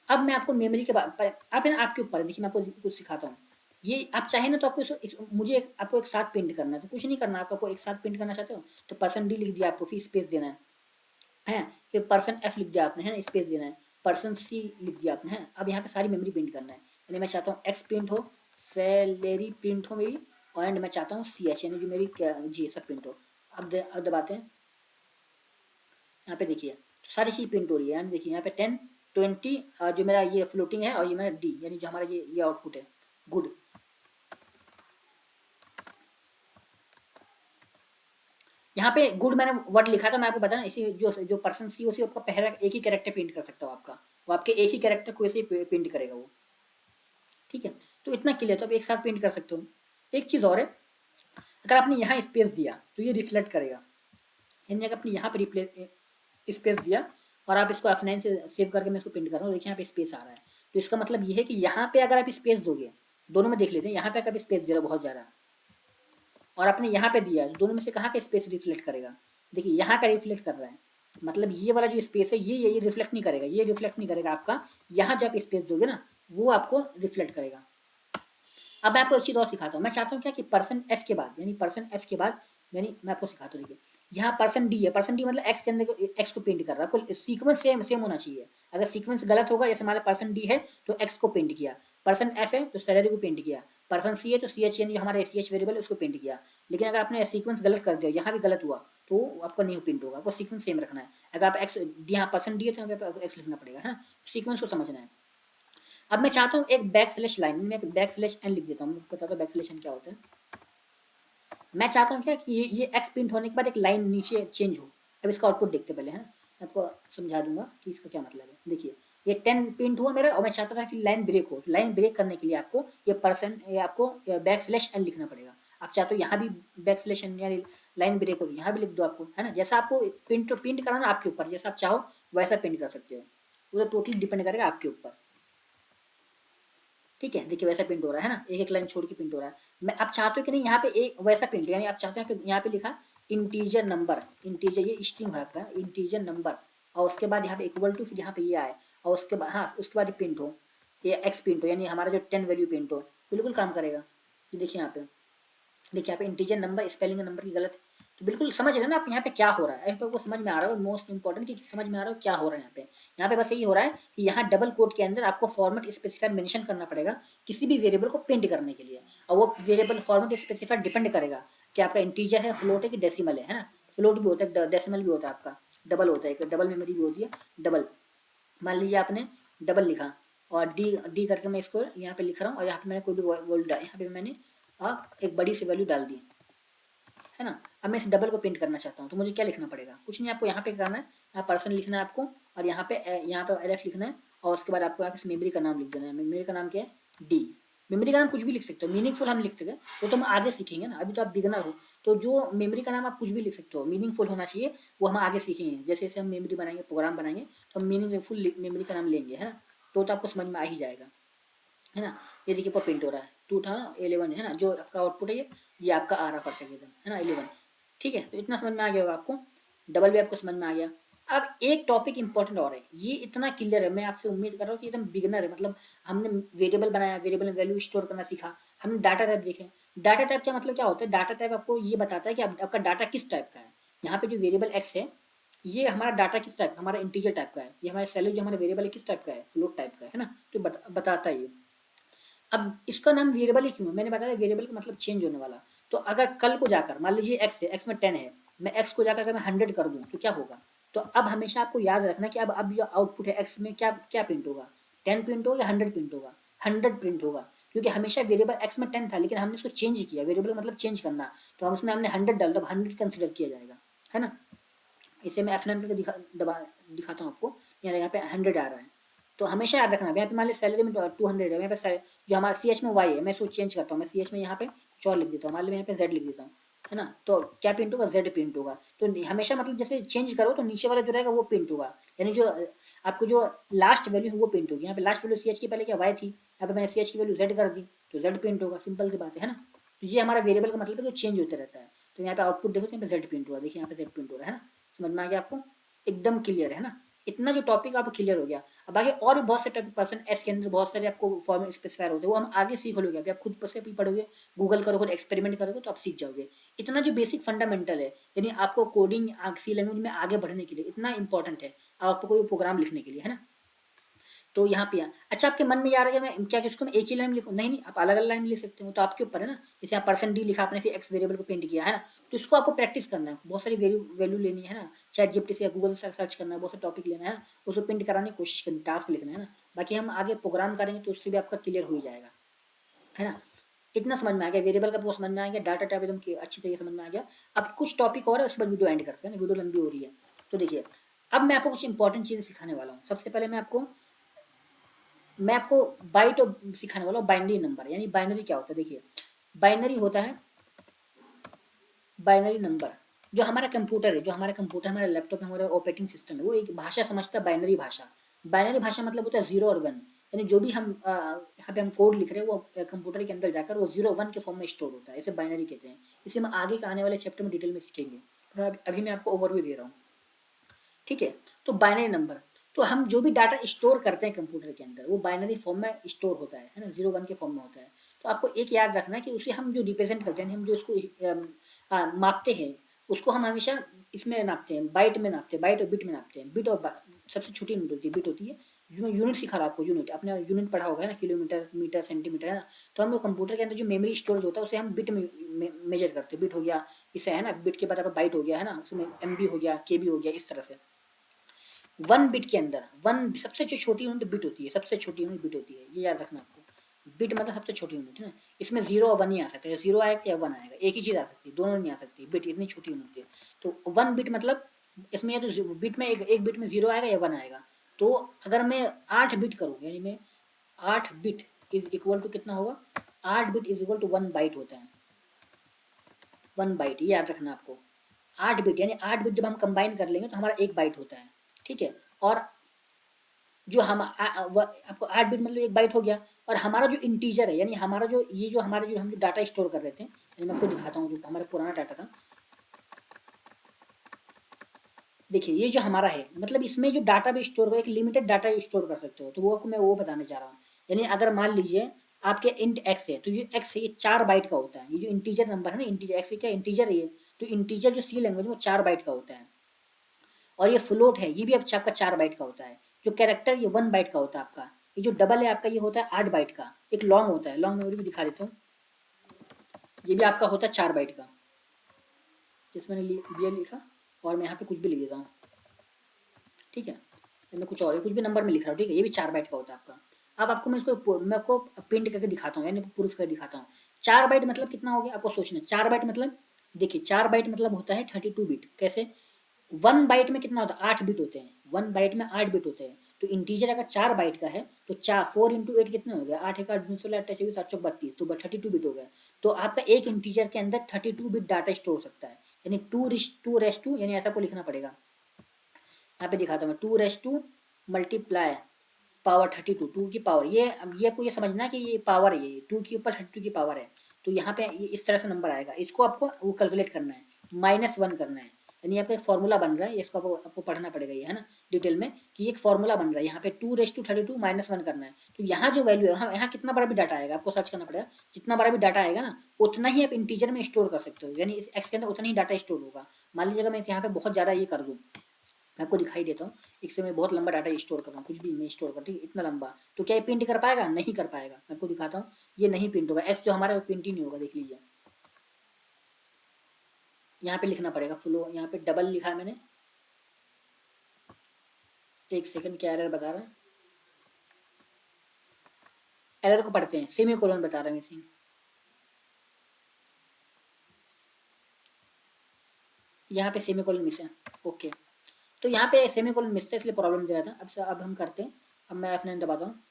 अब मैं आपको मेमोरी के बाद आप है ना आपके ऊपर, देखिए मैं आपको कुछ सिखाता हूँ। ये आप चाहे ना तो आपको मुझे आपको एक साथ प्रिंट करना है, तो कुछ नहीं करना, आपको एक साथ प्रिंट करना चाहते हो तो पर्सन डी लिख दिया, आपको फिर स्पेस देना है, फिर पर्सन एफ लिख दिया आपने, है ना, स्पेस देना है, पर्सन सी लिख दिया आपने, है। अब यहाँ पे सारी मेमोरी प्रिंट करना है, यानी मैं चाहता हूँ एक्स प्रिंट हो, सैलरी प्रिंट हो मेरी, और एंड मैं चाहता हूँ सी एच, यानी जो मेरी जी सब प्रिंट हो। अब दबाते हैं, यहाँ पे देखिए तो सारी चीज़ प्रिंट हो रही है, यानी देखिए यहाँ पे 10 20 जो मेरा ये फ्लोटिंग है, और ये मेरा डी, यानी जो हमारा ये आउटपुट है गुड। यहाँ पे गुड मैंने वर्ड लिखा था, मैं आपको बताना, इसी जो पर्सन सी उसी आपका पहला एक ही कैरेक्टर प्रिंट कर सकता हूँ आपका, वो आपके एक ही कैरेक्टर को ऐसे ही प्रिंट करेगा वो, ठीक है। तो इतना क्लियर, तो आप एक साथ प्रिंट कर सकते हो। एक चीज़ और है, अगर आपने यहाँ स्पेस दिया तो ये रिफ्लेक्ट करेगा, यानी अगर आपने यहाँ पर स्पेस दिया और आप इसको F9 से सेव करके मैं इसको प्रिंट कर रहा हूँ, देखिए यहाँ पे स्पेस आ रहा है, तो इसका मतलब ये है कि यहाँ पे अगर आप स्पेस दोगे, दोनों में देख लेते हैं, यहाँ पे अगर आप स्पेस दे रहे हो बहुत ज़्यादा और आपने यहाँ पे दिया, दोनों में से कहाँ का स्पेस रिफ्लेक्ट करेगा, देखिए यहाँ का रिफ्लेक्ट कर रहा है, मतलब ये वाला जो स्पेस है ये रिफ्लेक्ट नहीं करेगा, ये रिफ्लेक्ट नहीं करेगा आपका, यहाँ जो आप स्पेस दोगे ना वो आपको रिफ्लेक्ट करेगा। अब मैं आपको एक चीज़ और सिखाता हूँ, मैं चाहता हूँ क्या कि पर्सन एफ के बाद, यानी पर्सन एफ के बाद, यानी मैं आपको सिखाता हूँ, देखिए यहाँ पर्सन डी है, पर्सन डी मतलब एक्स के अंदर एक्स को पेंट कर रहा है, आपको सीक्वेंस सेम सेम होना चाहिए। अगर सीक्वेंस गलत होगा, जैसे हमारा पर्सन डी है तो एक्स को पेंट किया, पर्सन एफ है तो सैलरी को पेंट किया, पर्सन सी है तो सी एच, यानी जो हमारा सी एच वेरिएबल है उसको पेंट किया। लेकिन अगर आपने सीक्वेंस गलत कर दिया, यहाँ भी गलत हुआ, तो आपका नहीं पेंट होगा, आपको सीक्वेंस सेम रखना है। अगर आप एक्स यहाँ पर्सन डी है तो यहाँ पे एक्स लिखना पड़ेगा, है ना, सीक्वेंस को समझना है। अब मैं चाहता हूँ एक बैक स्लैश लाइन में, एक बैक स्लैश एन लिख देता हूँ, बताता हूँ बैक स्लैश एन क्या होता है। मैं चाहता हूँ क्या कि ये एक्स प्रिंट होने के बाद एक लाइन नीचे चेंज हो। अब इसका आउटपुट देखते पहले, है ना, मैं आपको समझा दूंगा कि इसका क्या मतलब है। देखिए ये 10 प्रिंट हुआ मेरा और मैं चाहता था फिर लाइन ब्रेक हो, तो लाइन ब्रेक करने के लिए आपको ये आपको बैक स्लैश एन लिखना पड़ेगा। आप चाहते हो यहाँ भी बैक स्लैश एन यानी लाइन ब्रेक हो, यहाँ भी लिख दो आपको, है ना, जैसा आपको प्रिंट कराना आपके ऊपर, जैसा आप चाहो वैसा प्रिंट कर सकते हो, वो तो टोटली डिपेंड करेगा आपके ऊपर, ठीक है। देखिए वैसा प्रिंट हो रहा है ना, एक एक लाइन छोड़ के प्रिंट हो रहा है। मैं आप चाहते हो कि नहीं यहाँ पे एक वैसा प्रिंट हो, यानी आप चाहते हो यहाँ पे लिखा इंटीजर नंबर, इंटीजर ये स्ट्रिंग है आपका, इंटीजर नंबर, और उसके बाद यहाँ पे इक्वल टू, फिर यहाँ पे ये आए, और उसके बाद हाँ उसके बाद प्रिंट हो, ये एक्स प्रिंट हो, यानी हमारा जो 10 वैल्यू प्रिंट हो, बिल्कुल काम करेगा। ये देखिए यहाँ पे, देखिए यहाँ पे इंटीजर नंबर, स्पेलिंग नंबर की गलत है, तो बिल्कुल समझ रहे हैं ना आप यहाँ पे क्या हो रहा है, यहाँ पे आपको समझ में आ रहा है, मोस्ट इंपॉर्टेंट कि समझ में आ रहा है क्या हो रहा है यहाँ पे। यहाँ पे बस यही हो रहा है कि यहाँ डबल कोट के अंदर आपको फॉर्मेट स्पेसिफायर मेंशन करना पड़ेगा किसी भी वेरिएबल को प्रिंट करने के लिए, और वो वेरिएबल फॉर्मेट स्पेसिफायर डिपेंड करेगा कि आपका इंटीजर है, फ्लोट है कि डेसिमल है ना। फ्लोट भी होता है, डेसिमल भी होता है आपका, डबल होता है, डबल मेमोरी भी होती है, डबल। मान लीजिए आपने डबल लिखा और डी डी करके मैं इसको यहाँ पे लिख रहा हूँ, और यहाँ पे मैंने कोई भी वर्ड यहाँ पे मैंने एक बड़ी सी वैल्यू डाल दी, है ना। अब मैं इस डबल को प्रिंट करना चाहता हूँ, तो मुझे क्या लिखना पड़ेगा, कुछ नहीं, आपको यहाँ पे करना है, यहाँ पर्सन लिखना है आपको, और यहाँ पे एफ लिखना है, और उसके बाद आपको यहाँ पे मेमोरी का नाम लिख देना है। मेमोरी का नाम क्या है, डी। मेमोरी का नाम कुछ भी लिख सकते हो, मीनिंगफुल हम लिख सकते हैं, वो तो हम आगे सीखेंगे ना, अभी तो आप बिगनर हो। तो जो मेमोरी का नाम आप कुछ भी लिख सकते हो, मीनिंगफुल होना चाहिए, वो हम आगे सीखेंगे। जैसे जैसे हम मेमोरी बनाएंगे, प्रोग्राम बनाएंगे, तो हम मीनिंगफुल मेमोरी का नाम लेंगे, है ना। तो आपको समझ में आ ही जाएगा, है ना। ये देखिए पर प्रिंट हो रहा है, 2 था 11, है ना, जो आपका आउटपुट है ये आपका आ रहा परफेक्ट एकदम, है ना, 11। ठीक है, तो इतना समझ में आ गया होगा आपको, डबल भी आपको समझ में आ गया। अब एक टॉपिक इंपॉर्टेंट और है, ये इतना क्लियर है, मैं आपसे उम्मीद कर रहा हूँ कि एकदम बिगिनर है, मतलब हमने वेरिएबल बनाया, वेरिएबल में वैल्यू स्टोर करना सीखा, हमने डाटा टाइप देखे। डाटा टाइप क्या मतलब क्या होता है, डाटा टाइप आपको ये बताता है कि आपका डाटा किस टाइप का है। यहाँ पे जो वेरिएबल एक्स है, ये हमारा डाटा किस टाइप का, हमारा इंटीजर टाइप का है। ये हमारा सैलरी जो हमारा वेरिएबल है किस टाइप का है, फ्लोट टाइप का है ना, तो बताता है ये। अब इसका नाम वेरिएबल ही क्यों है, मैंने बताया वेरिएबल का मतलब चेंज होने वाला। तो अगर कल को जाकर मान लीजिए एक्स है, एक्स में 10 है, मैं एक्स को जाकर अगर मैं 100 कर दूं तो क्या होगा। तो अब हमेशा आपको याद रखना कि अब जो आउटपुट है एक्स में क्या क्या प्रिंट होगा, 10 प्रिंट होगा या 100 प्रिंट होगा, 100 प्रिंट होगा। क्योंकि हमेशा वेरिएबल एक्स में 10 था, लेकिन हमने इसको चेंज किया, वेरिएबल मतलब चेंज करना, तो हम उसमें हमने 100 डाल, तब 100 कंसिडर किया जाएगा, है ना। इसे मैं F9 करके दिखाता हूँ आपको, यहाँ पे 100 आ रहा है। तो हमेशा याद रखना, यहाँ पे मान लीजिए सैलरी में 200 है, यहाँ पे जो हमारा सी एच में वाई है, मैं इसको चेंज करता हूँ, मैं सी एच में यहाँ पे कुछ और लिख देता हूँ, मान लीजिए मैं यहाँ पे जेड लिख देता हूँ, है ना। तो क्या प्रिंट होगा, जेड प्रिंट होगा। तो हमेशा मतलब जैसे चेंज करो तो नीचे वाला जो रहेगा वो प्रिंट होगा, यानी जो आपको जो लास्ट वैल्यू है वो प्रिंट होगी। यहाँ पे लास्ट वैल्यू सी एच की पहले क्या वाई थी, यहाँ पे मैंने सी एच की वैल्यू जेड कर दी, तो जेड प्रिंट होगा, सिंपल सी बात है ना। तो ये हमारा वेरिएबल का मतलब है कि चेंज होते रहता है। तो यहाँ पे आउटपुट देखो, तो यहाँ पे जेड प्रिंट हुआ, देखिए यहाँ पे जेड प्रिंट हो रहा है ना। समझ में आ गया आपको, एकदम क्लियर है ना। इतना जो टॉपिक आपको क्लियर हो गया। अब बाकी और भी बहुत से टॉपिक पर्सन एस के अंदर बहुत सारे आपको फॉर्म स्पेसिफायर होते हैं, वो हम आगे सीख लोगे। अभी आप खुद से भी पढ़ोगे, गूगल करोगे, एक्सपेरिमेंट करोगे, तो आप सीख जाओगे। इतना जो बेसिक फंडामेंटल है, यानी आपको कोडिंग सी लैंग्वेज में आगे बढ़ने के लिए इतना इंपॉर्टेंट है, आपको कोई प्रोग्राम लिखने के लिए, है ना। तो यहाँ पे अच्छा आपके मन में ये आ रहा है कि मैं क्या इसको मैं एक ही लाइन लिखूँ, नहीं नहीं, आप अलग अलग लाइन लिख सकते हो, तो आपके ऊपर है ना। जैसे आप % डी लिखा आपने, फिर एक्स वेरिएबल को प्रिंट किया, है ना। तो इसको आपको प्रैक्टिस करना है, बहुत सारी वैल्यू लेनी है ना, चैट जीपीटी से या गूगल से सर्च करना है, बहुत सारे टॉपिक लेना है ना, उसको प्रिंट कराने की कोशिश करनी, टास्क लिखना है ना। बाकी हम आगे प्रोग्राम करेंगे तो उससे भी आपका क्लियर हो ही जाएगा, है ना। इतना समझ में आ गया, वेरिएबल का बहुत समझ में आ गया, डाटा टाइप एकदम अच्छी तरीके समझ में आ गया। अब कुछ टॉपिक और है, उसके बाद वीडियो एंड करते हैं ना, वीडियो लंबी हो रही है। तो देखिए, अब मैं आपको कुछ इंपॉर्टेंट चीज़ें सिखाने वाला हूँ। सबसे पहले मैं आपको बाइट सिखाने वाला हूँ, बाइनरी नंबर, यानी बाइनरी क्या होता है। देखिए, बाइनरी होता है, बाइनरी नंबर। जो हमारा कंप्यूटर है, जो हमारा कंप्यूटर, हमारा लैपटॉप, हमारा ऑपरेटिंग सिस्टम है, वो एक भाषा समझता है, बाइनरी भाषा। बाइनरी भाषा मतलब होता है 0 और 1, यानी जो भी हम यहाँ पे हम कोड लिख रहे हैं, वो कंप्यूटर के अंदर जाकर वो 0 1 के फॉर्म में स्टोर होता है, इसे बाइनरी कहते हैं। इसे हम आगे के आने वाले चैप्टर में डिटेल में सीखेंगे, पर अभी मैं आपको ओवरव्यू दे रहा हूँ, ठीक है। तो बाइनरी नंबर, तो हम जो भी डाटा स्टोर करते हैं कंप्यूटर के अंदर, वो बाइनरी फॉर्म में स्टोर होता है ना, 0 1 के फॉर्म में होता है। तो आपको एक याद रखना है कि उसे हम जो रिप्रेजेंट करते हैं, हम जो इसको मापते हैं, उसको हम हमेशा इसमें नापते हैं, बाइट में नापते हैं, बाइट और बिट में नापते हैं। बिट और सबसे छोटी यूनिट होती है, बिट होती है। जो यूनिट सिखा रहा आपको, यूनिट आपने यूनिट पढ़ा होगा, है ना, किलोमीटर, मीटर, सेंटीमीटर, है ना। तो हम लोग कंप्यूटर के अंदर जो मेमोरी स्टोरेज होता है, उसे हम बिट में मेजर करते हैं। बिट हो गया, इसे है ना, बिट के बाद आपका बाइट हो गया, है ना, उसमें MB हो गया, KB हो गया, इस तरह से। 1 बिट के अंदर, 1 सबसे जो छोटी यूनिट बिट होती है, सबसे छोटी यूनिट बिट होती है, ये याद रखना आपको। बिट मतलब सबसे छोटी यूनिट, है ना। इसमें 0 और 1 ही आ सकता है, 0 आएगा या 1 आएगा, एक ही चीज़ आ सकती है, दोनों नहीं आ सकती। बिट इतनी छोटी यूनिट है। तो 1 बिट मतलब इसमें या तो बिट में एक बिट में 0 आएगा या 1 आएगा। तो अगर मैं 8 बिट करूँ, यानी मैं 8 बिट इज इक्वल टू कितना होगा, 8 bit is equal to 1 byte होता है। 1 बाइट, ये याद रखना आपको। 8 बिट, यानी 8 बिट जब हम कंबाइन कर लेंगे तो हमारा 1 बाइट होता है, ठीक है। और जो हम आपको 8 बिट मतलब 1 बाइट हो गया। और हमारा जो इंटीजर है, यानी हमारा जो ये जो हमारा जो हम जो डाटा स्टोर कर रहे थे, यानी मैं आपको दिखाता हूँ जो हमारा पुराना डाटा था। देखिए, ये जो हमारा है, मतलब इसमें जो डाटा भी स्टोर कर, एक लिमिटेड डाटा स्टोर कर सकते हो, तो वो आपको मैं वो बताने जा रहा हूँ। यानी अगर मान लीजिए आपके इंट एक्स है, तो जो एक्स है ये 4 बाइट का होता है। ये जो इंटीजर नंबर है ना, इंटीजर एक्स क्या इंटीजर है ये, तो इंटीजर जो सी लैंग्वेज में 4 बाइट का होता है। और ये फ्लोट है, ये भी आपका 4 बाइट का होता है। जो कैरेक्टर ये 1 बाइट का होता है आपका। ये जो डबल है आपका, ये होता है 8 बाइट का। एक लॉन्ग होता है, लॉन्ग मेमोरी भी दिखा देता हूँ, ये भी आपका होता है 4 बाइट का। जिसमें मैंने बी लिखा, और मैं यहाँ पे कुछ भी लिख देता हूँ, ठीक है। मैं कुछ और कुछ भी नंबर में लिख रहा हूँ, ठीक है। ये भी 4 बाइट का होता है आपका। अब आपको मैं इसको मैं आपको प्रिंट करके दिखाता हूँ, यानी प्रूफ करके दिखाता हूँ। 4 बाइट मतलब कितना हो गया आपको सोचना। 4 बाइट मतलब देखिए 4 बाइट मतलब होता है 32 बिट। कैसे? 1 बाइट में कितना होता है 8 बिट होते हैं। 1 बाइट में 8 बिट होते हैं। तो इंटीजर अगर 4 बाइट का है तो 4 4 × 8 कितने हो गया 8 1 8 2 16 28 24 8 32 तो 32 बिट हो गया। तो आपका एक इंटीजर के अंदर 32 बिट डाटा स्टोर हो सकता है। यानी 2 रेस टू यानी ऐसा आपको लिखना पड़ेगा। यहाँ पे दिखाता हूँ मैं 2 रेस टू मल्टीप्लाई पावर 32 2 की पावर ये आपको ये समझना है कि ये पावर है, ये 2 के ऊपर 32 की पावर है। तो यहाँ पे ये इस तरह से नंबर आएगा। इसको आपको वो कैलकुलेट करना है, -1 करना है। यानी आपका एक फॉर्मूला बन रहा है, इसको आपको पढ़ना पड़ेगा ये है ना डिटेल में कि एक फॉर्मूला बन रहा है। यहाँ पे 2 रेस टू 32 -1 करना है। तो यहाँ जो वैल्यू है यहाँ कितना बड़ा भी डाटा आएगा आपको सर्च करना पड़ेगा। जितना बड़ा भी डाटा आएगा ना उतना ही आप इंटीजर में स्टोर कर सकते हो। यानी इस एक्स के अंदर उतना ही डाटा स्टोर होगा। मान लीजिए मैं यहाँ पे बहुत ज़्यादा ये कर दूँ, मैं आपको दिखाई देता हूँ। एक से मैं बहुत लंबा डाटा स्टोर कर रहा हूँ, कुछ भी मैं स्टोर कर, ठीक है इतना लंबा। तो क्या ये प्रिंट कर पाएगा? नहीं कर पाएगा। मैं आपको दिखाता हूँ, ये नहीं प्रिंट होगा। एक्स जो हमारा वो प्रिंट ही नहीं होगा। देख लीजिए यहाँ पे लिखना पड़ेगा फ्लो। यहाँ पे डबल लिखा है मैंने। एक सेकंड, क्या एरर बता रहा है? एरर को पढ़ते हैं। सेमी कोलन बता रहा है मिसिंग। यहाँ पे सेमी कोलन मिस है। ओके, तो यहाँ पे सेमी कोलन मिस है इसलिए प्रॉब्लम दे रहा था। अब हम करते हैं। अब मैं F9 दबाता हूँ।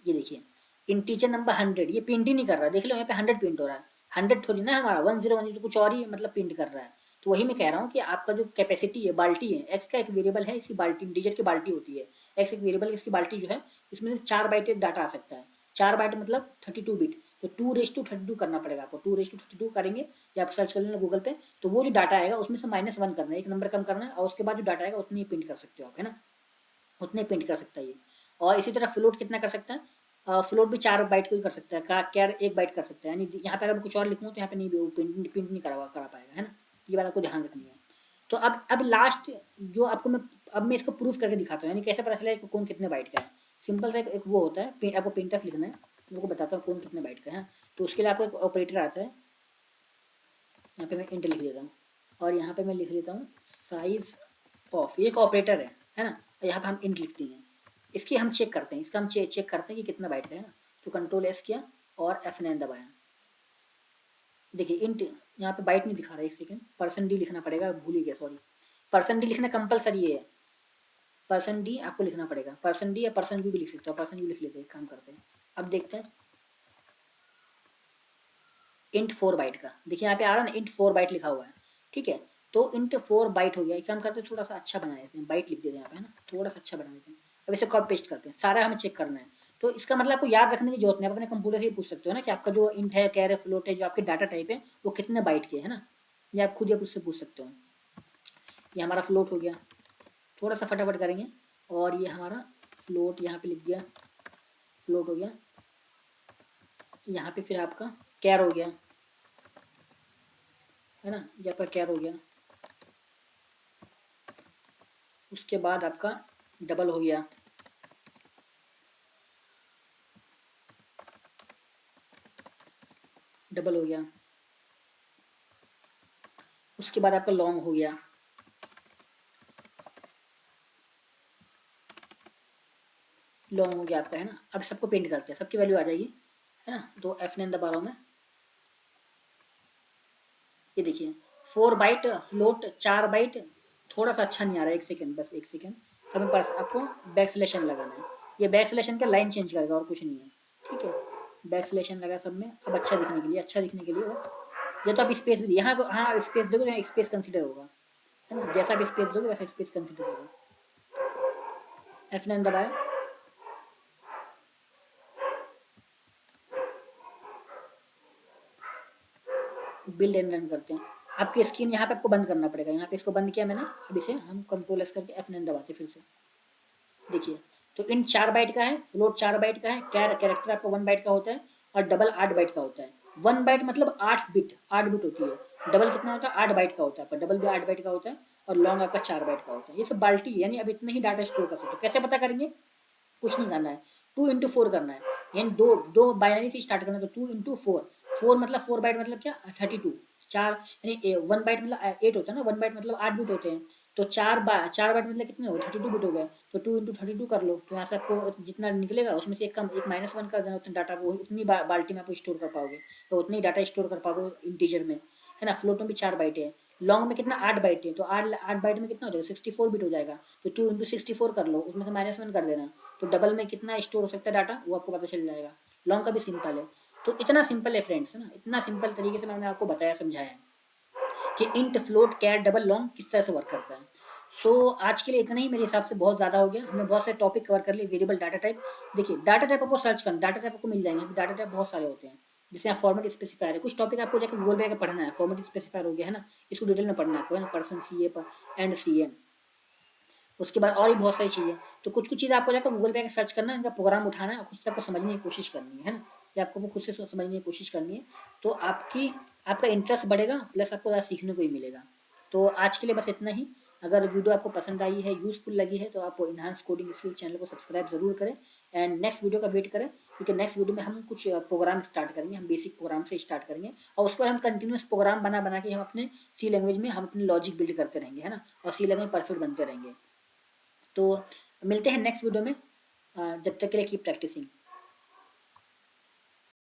ये देखिए इंटीजर नंबर 100 ये प्रिंट ही नहीं कर रहा है। देख लो यहाँ पे 100 प्रिंट हो रहा है। 100 थोड़ी ना हमारा 1010 कुछ और ही मतलब प्रिंट कर रहा है। तो वही मैं कह रहा हूँ कि आपका जो कैपेसिटी है बाल्टी है, एक्स का एक वेरिएबल है, इसकी बाल्टी इंटीजर की बाल्टी होती है। एक्स एक वेरिएबल, इसकी बाल्टी जो है इसमें 4 बाइट डाटा आ सकता है। 4 बाइट मतलब 32 बिट। तो 2 रेस टू 32 करना पड़ेगा आपको। 2 रेस टू 32 करेंगे या आप सर्च कर लेना गूगल पे। तो वो जो डाटा आएगा उसमें से -1 करना है, एक नंबर कम करना है और उसके बाद जो डाटा आएगा उतनी ही प्रिंट कर सकते हो आप, है ना। उतने प्रिंट कर सकता है ये। और इसी तरह फ्लोट कितना कर सकता है? फ्लोट भी 4 बाइट को ही कर सकता है। क्या 1 बाइट कर सकता है। यानी यहाँ पे अगर कुछ और लिखूँ तो यहाँ पे नहीं वो प्रिंट नहीं करा पाएगा, है ना। ये बात आपको ध्यान रखनी है। तो अब लास्ट जो आपको मैं इसको प्रूफ करके दिखाता हूँ। यानी कैसे पता चला कि कौन कितने बाइट का है। सिंपल सा एक वो होता है, आपको प्रिंटफ लिखना है। मैं को बताता हूँ कौन कितने बाइट का है। तो उसके लिए आपको एक ऑपरेटर आता है। यहाँ पे मैं इंट लिख देता हूँ और यहाँ पे मैं लिख लेता हूँ साइज ऑफ। ये एक ऑपरेटर है ना। यहाँ पे हम इंट लिखते हैं। इसकी हम चेक करते हैं, इसका हम चेक करते हैं कि कितना बाइट का है ना। तो कंट्रोल एस किया और F9 दबाया। देखिए इंट यहाँ पे बाइट नहीं दिखा रहा है। एक सेकेंड, %d लिखना पड़ेगा, भूल ही गया सॉरी। %d लिखना कंपलसरी है। %d आपको लिखना पड़ेगा। %d या %u भी लिख सकते हो। %u लिख लेते हैं, काम करते हैं। अब देखते हैं इंट 4 बाइट का। देखिए यहाँ पे आ रहा है ना इंट 4 बाइट लिखा हुआ है, ठीक है। तो इंट 4 बाइट हो गया। एक काम करते हैं थोड़ा सा अच्छा बना देते हैं, बाइट लिख देते हैं यहाँ पे, है ना। थोड़ा सा अच्छा बना देते हैं। अब इसे कॉपी पेस्ट करते हैं, सारा हमें चेक करना है। तो इसका मतलब आपको याद रखने की जरूरत नहीं, आप अपने कंप्यूटर से ही पूछ सकते हो ना कि आपका जो इंट है, कैर है, फ्लोट है, जो आपके डाटा टाइप है वो कितने बाइट के है ना। या आप खुद या उससे पूछ सकते हो। ये हमारा फ्लोट हो गया। थोड़ा सा फटाफट करेंगे। और ये हमारा फ्लोट यहाँ पे लिख दिया, फ्लोट हो गया। यहाँ पे फिर आपका कैर हो गया, है ना। ये आपका कैर हो गया। उसके बाद आपका डबल हो गया, डबल हो गया। उसके बाद आपका लॉन्ग हो गया, लॉन्ग हो गया आपका, है ना। अब सबको प्रिंट करते हैं, सबकी वैल्यू आ जाएगी, है ना। तो F9 दबा रहा हूँ मैं। ये देखिए 4 बाइट फ्लोट 4 बाइट। थोड़ा सा अच्छा नहीं आ रहा है, एक सेकेंड, बस एक सेकेंड। अब मेरे पास आपको बैक स्लेशन लगाना है। ये बैक स्लेशन का लाइन चेंज करेगा और कुछ नहीं है, ठीक है। बैक स्लेशन लगा सब में। अब अच्छा दिखने के लिए, अच्छा दिखने के लिए बस। या तो आप स्पेस भी दिए, यहाँ हाँ स्पेस दोगे तो यहाँ स्पेस कंसिडर होगा, है ना। जैसा भी स्पेस दोगे वैसा स्पेस कंसिडर होगा। F9 दबाया। बिल्ड एंड रन करते हैं। आपकी स्क्रीन यहाँ पे आपको बंद करना पड़ेगा। यहाँ पे इसको बंद किया मैंने। अब इसे हम कंट्रोल एस करके F9 दबाते फिर से। देखिए तो इन 4 बाइट का है, फ्लोट 4 बाइट का है, कैरेक्टर आपका 1 बाइट का होता है और डबल 8 बाइट का होता है। 1 बाइट मतलब 8 बिट, 8 बिट होती है। डबल कितना होता है? 8 बाइट का होता है। पर डबल भी 8 बाइट का होता है और लॉन्ग आपका 4 बाइट का होता है। ये सब बाल्टी है, यानी अब इतना ही डाटा स्टोर कर सकते हो। कैसे पता करेंगे? कुछ नहीं करना है, 2 × 4 करना है। यानी दो दो बाइनरी से स्टार्ट करना है। तो 2 × 4, 4 मतलब 4 बाइट मतलब क्या 32। 4 यानी 1 बाइट मतलब 8 होता है ना। 1 बाइट मतलब 8 बिट होते हैं। तो 4 बाइट मतलब कितने हो गए, 32 बिट हो गए। तो 2 × 32 कर लो, तो यहाँ से आपको जितना निकलेगा उसमें से एक -1 कर देना, उतना डाटा वो उतनी बाल्टी में आप स्टोर कर पाओगे, तो उतनी ही डाटा स्टोर कर पाओगे इंटीजर में, है ना। फ्लोट में भी 4 बाइट है, लॉन्ग में कितना 8 बाइट है, तो 8 बाइट में कितना हो जाएगा, 64 बिट हो जाएगा। तो 2 × 64 कर लो, उसमें से -1 कर देना, तो डबल में कितना स्टोर हो सकता है डाटा वो आपको पता चल जाएगा। लॉन्ग का भी सिंपल है। तो इतना सिंपल है फ्रेंड्स, है ना, इतना सिंपल तरीके से मैंने आपको बताया समझाया कि इंट फ्लोट कैर डबल लॉन्ग किस तरह से वर्क करता है। आज के लिए इतना ही, मेरे हिसाब से बहुत ज़्यादा हो गया, हमने बहुत सारे टॉपिक कवर कर लिए। वेरिएबल, डाटा टाइप, देखिए डाटा टाइप आपको सर्च करना, डाटा टाइप आपको मिल जाएंगे, डाटा टाइप बहुत सारे होते हैं। जैसे यहाँ फॉर्मेट स्पेसिफायर है, कुछ टॉपिक आपको जाकर गूगल पे जाकर पढ़ना है, फॉर्मेट स्पेसिफायर हो गया, है ना, इसको डिटेल में पढ़ना है आपको, है ना, पर्सन सी ए पर एंड सी एन। उसके बाद और भी बहुत सारी चीज़ें, तो कुछ कुछ चीज़ें आपको जाकर गूगल पे सर्च करना है, इनका प्रोग्राम उठाना है और खुद से आपको समझने की कोशिश करनी है ना, ये आपको वो खुद से समझने की कोशिश करनी है। तो आपका इंटरेस्ट बढ़ेगा, प्लस आपको ज़्यादा सीखने को ही मिलेगा। तो आज के लिए बस इतना ही। अगर वीडियो आपको पसंद आई है, यूज़फुल लगी है, तो आप इन्हांस कोडिंग स्किल चैनल को सब्सक्राइब जरूर करें एंड नेक्स्ट वीडियो का वेट करें, क्योंकि नेक्स्ट वीडियो में हम कुछ प्रोग्राम स्टार्ट करेंगे, हम बेसिक प्रोग्राम से स्टार्ट करेंगे और उसको हम कंटिन्यूस प्रोग्राम बना बना के हम अपने सी लैंग्वेज में हम अपनी लॉजिक बिल्ड करते रहेंगे, है ना, और सी लैंग्वेज परफेक्ट बनते रहेंगे। तो मिलते हैं नेक्स्ट वीडियो में, जब तक के लिए कीप प्रैक्टिसिंग।